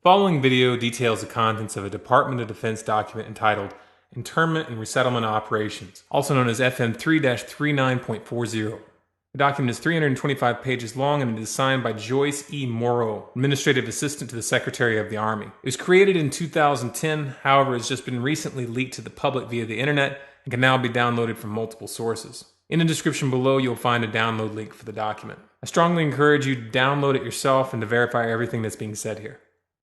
Following video details the contents of a Department of Defense document entitled Internment and Resettlement Operations, also known as FM3-39.40. The document is 325 pages long and it is signed by Joyce E. Morrow, Administrative Assistant to the Secretary of the Army. It was created in 2010, however, has just been recently leaked to the public via the internet and can now be downloaded from multiple sources. In the description below, you'll find a download link for the document. I strongly encourage you to download it yourself and to verify everything that's being said here.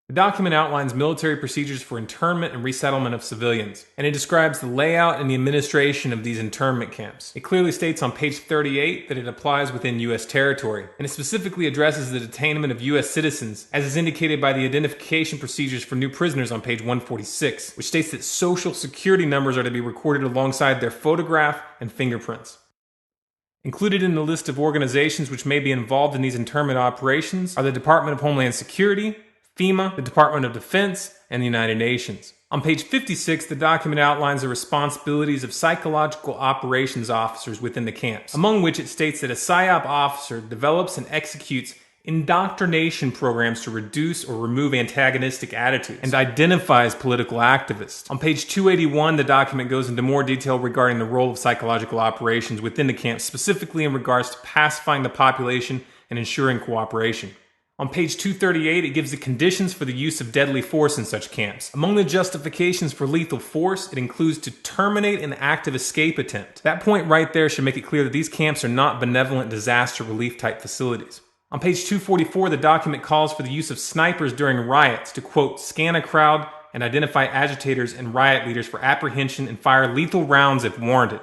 The document outlines military procedures for internment and resettlement of civilians, and it describes the layout and the administration of these internment camps. It clearly states on page 38 that it applies within U.S. territory, and it specifically addresses the detainment of U.S. citizens, as is indicated by the identification procedures for new prisoners on page 146, which states that social security numbers are to be recorded alongside their photograph and fingerprints. Included in the list of organizations which may be involved in these internment operations are the Department of Homeland Security, FEMA, the Department of Defense, and the United Nations. On page 56, the document outlines the responsibilities of psychological operations officers within the camps, among which it states that a PSYOP officer develops and executes indoctrination programs to reduce or remove antagonistic attitudes and identifies political activists. On page 281, the document goes into more detail regarding the role of psychological operations within the camps, specifically in regards to pacifying the population and ensuring cooperation. On page 238, it gives the conditions for the use of deadly force in such camps. Among the justifications for lethal force, it includes to terminate an active escape attempt. That point right there should make it clear that these camps are not benevolent disaster relief type facilities. On page 244, the document calls for the use of snipers during riots to, quote, scan a crowd and identify agitators and riot leaders for apprehension and fire lethal rounds if warranted.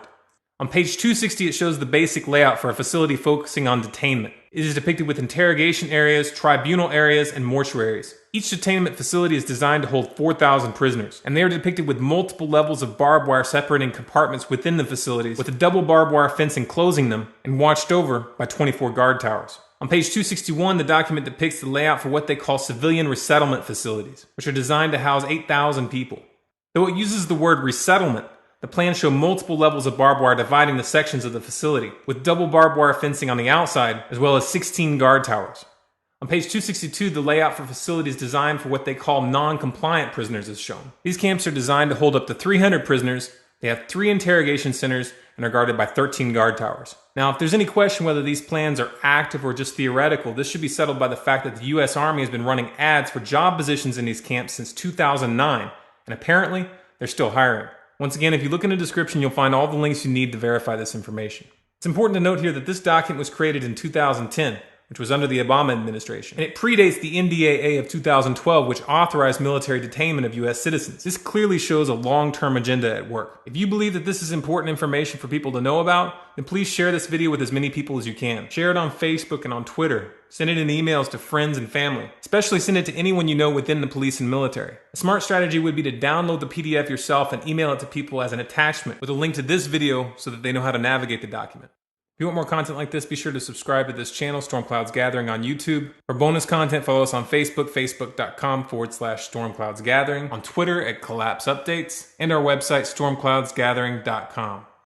On page 260, it shows the basic layout for a facility focusing on detainment. It is depicted with interrogation areas, tribunal areas, and mortuaries. Each detainment facility is designed to hold 4,000 prisoners, and they are depicted with multiple levels of barbed wire separating compartments within the facilities, with a double barbed wire fence enclosing them, and watched over by 24 guard towers. On page 261, the document depicts the layout for what they call civilian resettlement facilities, which are designed to house 8,000 people. Though it uses the word resettlement, the plans show multiple levels of barbed wire dividing the sections of the facility, with double barbed wire fencing on the outside, as well as 16 guard towers. On page 262, the layout for facilities designed for what they call non-compliant prisoners is shown. These camps are designed to hold up to 300 prisoners, they have 3 interrogation centers, and are guarded by 13 guard towers. Now, if there's any question whether these plans are active or just theoretical, this should be settled by the fact that the U.S. Army has been running ads for job positions in these camps since 2009, and apparently, they're still hiring. Once again, if you look in the description, you'll find all the links you need to verify this information. It's important to note here that this document was created in 2010, which was under the Obama administration, and it predates the NDAA of 2012, which authorized military detainment of U.S. citizens. This clearly shows a long-term agenda at work. If you believe that this is important information for people to know about, then please share this video with as many people as you can. Share it on Facebook and on Twitter. Send it in emails to friends and family. Especially send it to anyone you know within the police and military. A smart strategy would be to download the PDF yourself and email it to people as an attachment with a link to this video so that they know how to navigate the document. If you want more content like this, be sure to subscribe to this channel, Storm Clouds Gathering on YouTube. For bonus content, follow us on Facebook, facebook.com/Storm Clouds Gathering, on Twitter at Collapse Updates, and our website, stormcloudsgathering.com.